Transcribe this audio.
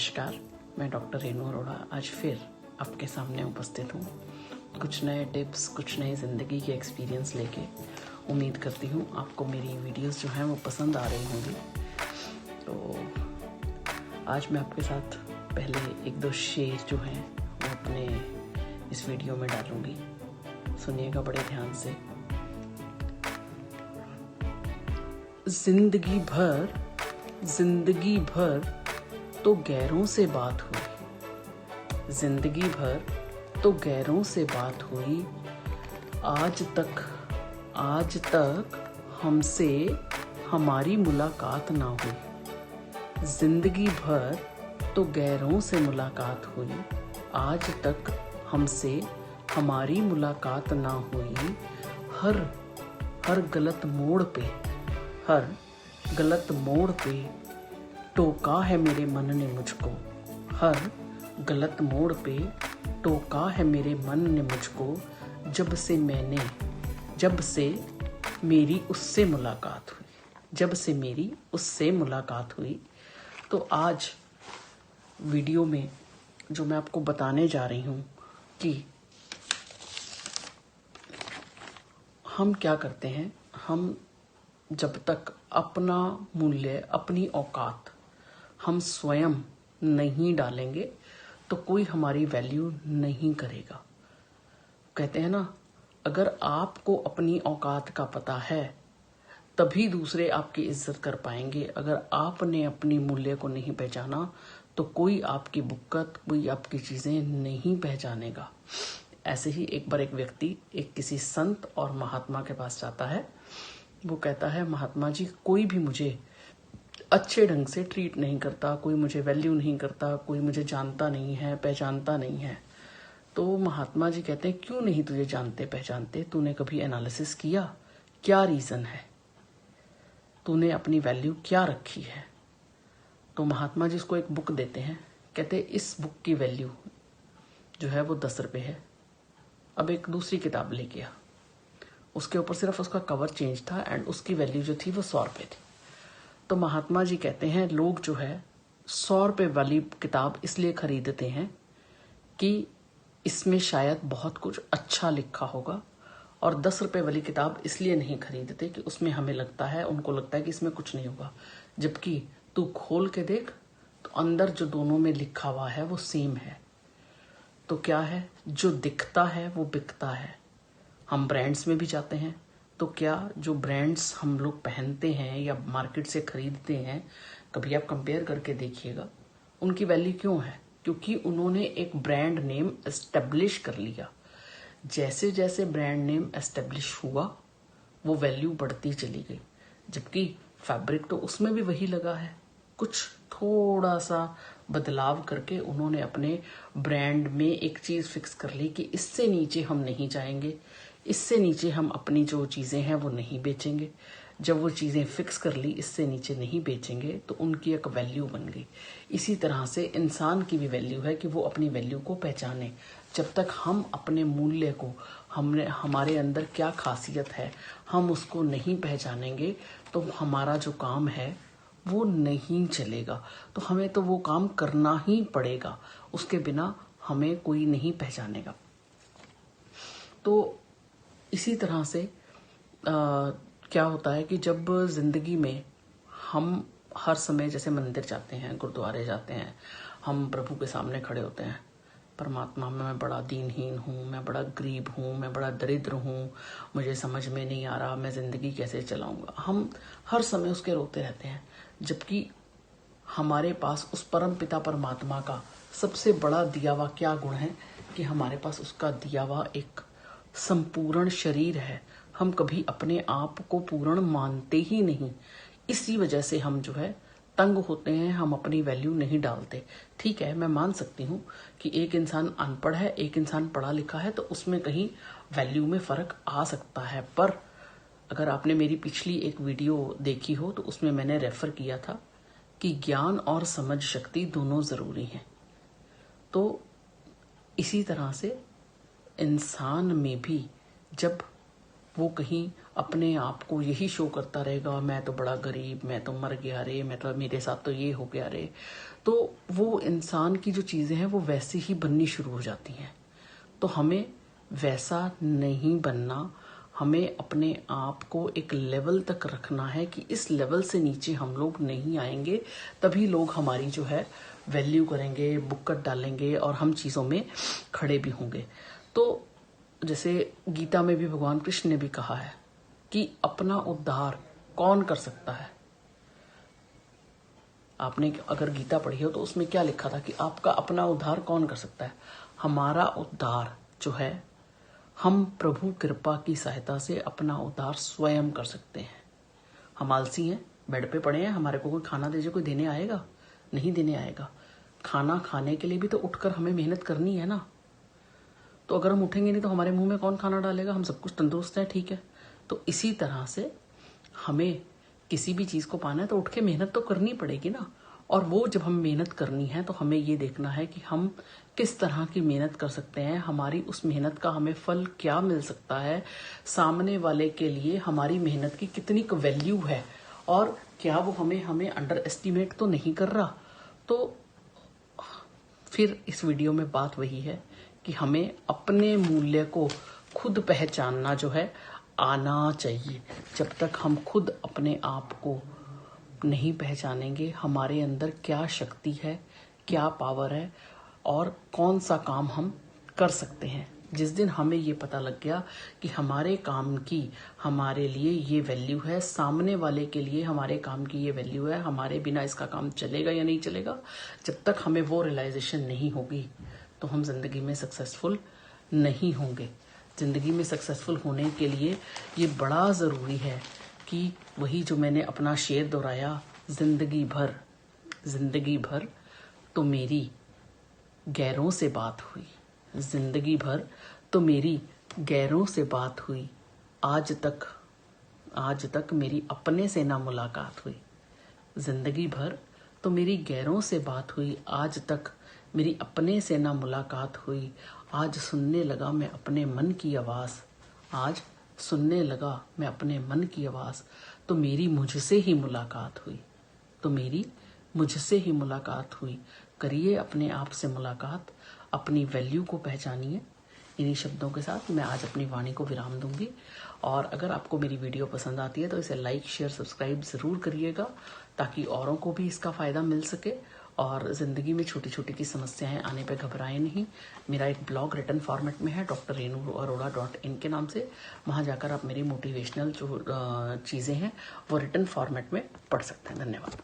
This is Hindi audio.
नमस्कार, मैं डॉक्टर रेनू अरोड़ा आज फिर आपके सामने उपस्थित हूँ। कुछ नए टिप्स, कुछ नई ज़िंदगी के एक्सपीरियंस लेके। उम्मीद करती हूँ आपको मेरी वीडियोस जो हैं वो पसंद आ रही होंगी। तो आज मैं आपके साथ पहले एक दो शेर जो हैं वो अपने इस वीडियो में डालूँगी। सुनिएगा बड़े ध्यान से। जिंदगी भर तो गैरों से बात हुई, जिंदगी भर तो गैरों से बात हुई, आज तक हमसे हमारी मुलाकात ना हुई। जिंदगी भर तो गैरों से मुलाकात हुई, आज तक हमसे हमारी मुलाकात ना हुई। हर गलत मोड़ पे टोका है मेरे मन ने मुझको। हर गलत मोड़ पे टोका है मेरे मन ने मुझको। जब से मेरी उससे मुलाकात हुई। तो आज वीडियो में जो मैं आपको बताने जा रही हूँ कि हम क्या करते हैं। हम जब तक अपना मूल्य, अपनी औकात हम स्वयं नहीं डालेंगे तो कोई हमारी वैल्यू नहीं करेगा। कहते हैं ना, अगर आपको अपनी औकात का पता है तभी दूसरे आपकी इज्जत कर पाएंगे। अगर आपने अपनी मूल्य को नहीं पहचाना तो कोई आपकी बुक्कत, कोई आपकी चीजें नहीं पहचानेगा। ऐसे ही एक बार एक व्यक्ति एक किसी संत और महात्मा के पास जाता है। वो कहता है, महात्मा जी, कोई भी मुझे अच्छे ढंग से ट्रीट नहीं करता, कोई मुझे वैल्यू नहीं करता, कोई मुझे जानता नहीं है, पहचानता नहीं है। तो महात्मा जी कहते हैं, क्यों नहीं तुझे जानते पहचानते? तूने कभी एनालिसिस किया? क्या रीजन है? तूने अपनी वैल्यू क्या रखी है? तो महात्मा जी उसको एक बुक देते हैं। कहते हैं, इस बुक की वैल्यू जो है वो 10 रुपए है। अब एक दूसरी किताब लेके आ, उसके ऊपर सिर्फ उसका कवर चेंज था एंड उसकी वैल्यू जो थी वो 100 रुपए थी। तो महात्मा जी कहते हैं, लोग जो है 100 रुपए वाली किताब इसलिए खरीदते हैं कि इसमें शायद बहुत कुछ अच्छा लिखा होगा, और 10 रुपए वाली किताब इसलिए नहीं खरीदते कि उसमें उनको लगता है कि इसमें कुछ नहीं होगा। जबकि तू खोल के देख तो अंदर जो दोनों में लिखा हुआ है वो सेम है। तो क्या है, जो दिखता है वो बिकता है। हम ब्रांड्स में भी जाते हैं तो क्या जो ब्रांड्स हम लोग पहनते हैं या मार्केट से खरीदते हैं, कभी आप कंपेयर करके देखिएगा, उनकी वैल्यू क्यों है? क्योंकि उन्होंने एक ब्रांड नेम एस्टेब्लिश कर लिया। जैसे जैसे ब्रांड नेम एस्टेब्लिश हुआ वो वैल्यू बढ़ती चली गई। जबकि फैब्रिक तो उसमें भी वही लगा है, कुछ थोड़ा सा बदलाव करके उन्होंने अपने ब्रांड में एक चीज फिक्स कर ली कि इससे नीचे हम नहीं जाएंगे, इससे नीचे हम अपनी जो चीजें हैं वो नहीं बेचेंगे। जब वो चीजें फिक्स कर ली, इससे नीचे नहीं बेचेंगे, तो उनकी एक वैल्यू बन गई। इसी तरह से इंसान की भी वैल्यू है कि वो अपनी वैल्यू को पहचाने। जब तक हम अपने मूल्य को, हमारे अंदर क्या खासियत है, हम उसको नहीं पहचानेंगे तो हमारा जो काम है वो नहीं चलेगा। तो हमें तो वो काम करना ही पड़ेगा, उसके बिना हमें कोई नहीं पहचानेगा। तो इसी तरह से क्या होता है कि जब जिंदगी में हम हर समय जैसे मंदिर जाते हैं, गुरुद्वारे जाते हैं, हम प्रभु के सामने खड़े होते हैं, परमात्मा, मैं बड़ा दीनहीन हूँ, मैं बड़ा गरीब हूँ, मैं बड़ा दरिद्र हूँ, मुझे समझ में नहीं आ रहा मैं जिंदगी कैसे चलाऊंगा। हम हर समय उसके रोते रहते हैं। जबकि हमारे पास उस परम पिता परमात्मा का सबसे बड़ा दिया हुआ क्या गुण है कि हमारे पास उसका दिया हुआ एक संपूर्ण शरीर है। हम कभी अपने आप को पूर्ण मानते ही नहीं। इसी वजह से हम जो है तंग होते हैं, हम अपनी वैल्यू नहीं डालते। ठीक है, मैं मान सकती हूँ कि एक इंसान अनपढ़ है, एक इंसान पढ़ा लिखा है, तो उसमें कहीं वैल्यू में फर्क आ सकता है। पर अगर आपने मेरी पिछली एक वीडियो देखी हो तो उसमें मैंने रेफर किया था कि ज्ञान और समझ शक्ति दोनों जरूरी हैं। तो इसी तरह से इंसान में भी जब वो कहीं अपने आप को यही शो करता रहेगा, मैं तो बड़ा गरीब, मैं तो मर गया रे, मैं तो मेरे साथ तो ये हो गया रे, तो वो इंसान की जो चीज़ें हैं वो वैसे ही बननी शुरू हो जाती हैं। तो हमें वैसा नहीं बनना, हमें अपने आप को एक लेवल तक रखना है कि इस लेवल से नीचे हम लोग नहीं आएंगे, तभी लोग हमारी जो है वैल्यू करेंगे, बुक्कट डालेंगे और हम चीज़ों में खड़े भी होंगे। तो जैसे गीता में भी भगवान कृष्ण ने भी कहा है कि अपना उद्धार कौन कर सकता है। आपने अगर गीता पढ़ी हो तो उसमें क्या लिखा था कि आपका अपना उद्धार कौन कर सकता है। हमारा उद्धार जो है, हम प्रभु कृपा की सहायता से अपना उद्धार स्वयं कर सकते हैं। हम आलसी हैं, बेड पे पड़े हैं, हमारे को कोई खाना दीजिए, कोई देने आएगा? नहीं देने आएगा। खाना खाने के लिए भी तो उठकर हमें मेहनत करनी है ना। तो अगर हम उठेंगे नहीं तो हमारे मुंह में कौन खाना डालेगा? हम सब कुछ तंदुरुस्त हैं, ठीक है। तो इसी तरह से हमें किसी भी चीज़ को पाना है तो उठ के मेहनत तो करनी पड़ेगी ना। और वो जब हम मेहनत करनी है तो हमें ये देखना है कि हम किस तरह की मेहनत कर सकते हैं, हमारी उस मेहनत का हमें फल क्या मिल सकता है, सामने वाले के लिए हमारी मेहनत की कितनी वैल्यू है, और क्या वो हमें अंडर एस्टिमेट तो नहीं कर रहा। तो फिर इस वीडियो में बात वही है कि हमें अपने मूल्य को खुद पहचानना जो है आना चाहिए। जब तक हम खुद अपने आप को नहीं पहचानेंगे, हमारे अंदर क्या शक्ति है, क्या पावर है और कौन सा काम हम कर सकते हैं, जिस दिन हमें ये पता लग गया कि हमारे काम की हमारे लिए ये वैल्यू है, सामने वाले के लिए हमारे काम की ये वैल्यू है, हमारे बिना इसका काम चलेगा या नहीं चलेगा, जब तक हमें वो रियलाइजेशन नहीं होगी तो हम जिंदगी में सक्सेसफुल नहीं होंगे। जिंदगी में सक्सेसफुल होने के लिए ये बड़ा ज़रूरी है कि वही जो मैंने अपना शेर दोहराया, जिंदगी भर तो मेरी गैरों से बात हुई, जिंदगी भर तो मेरी गैरों से बात हुई, आज तक मेरी अपने से ना मुलाकात हुई। जिंदगी भर तो मेरी गैरों से बात हुई, आज तक मेरी अपने से ना मुलाकात हुई। आज सुनने लगा मैं अपने मन की आवाज़, आज सुनने लगा मैं अपने मन की आवाज़, तो मेरी मुझसे ही मुलाकात हुई, तो मेरी मुझसे ही मुलाकात हुई। करिए अपने आप से मुलाकात, अपनी वैल्यू को पहचानिए। इन्हीं शब्दों के साथ मैं आज अपनी वाणी को विराम दूंगी। और अगर आपको मेरी वीडियो पसंद आती है तो इसे लाइक, शेयर, सब्सक्राइब ज़रूर करिएगा, ताकि औरों को भी इसका फ़ायदा मिल सके। और ज़िंदगी में छोटी छोटी की समस्याएं आने पे घबराएं नहीं। मेरा एक ब्लॉग रिटन फॉर्मेट में है, drrenuarora.in के नाम से। वहाँ जाकर आप मेरी मोटिवेशनल जो चीज़ें हैं वो रिटन फॉर्मेट में पढ़ सकते हैं। धन्यवाद।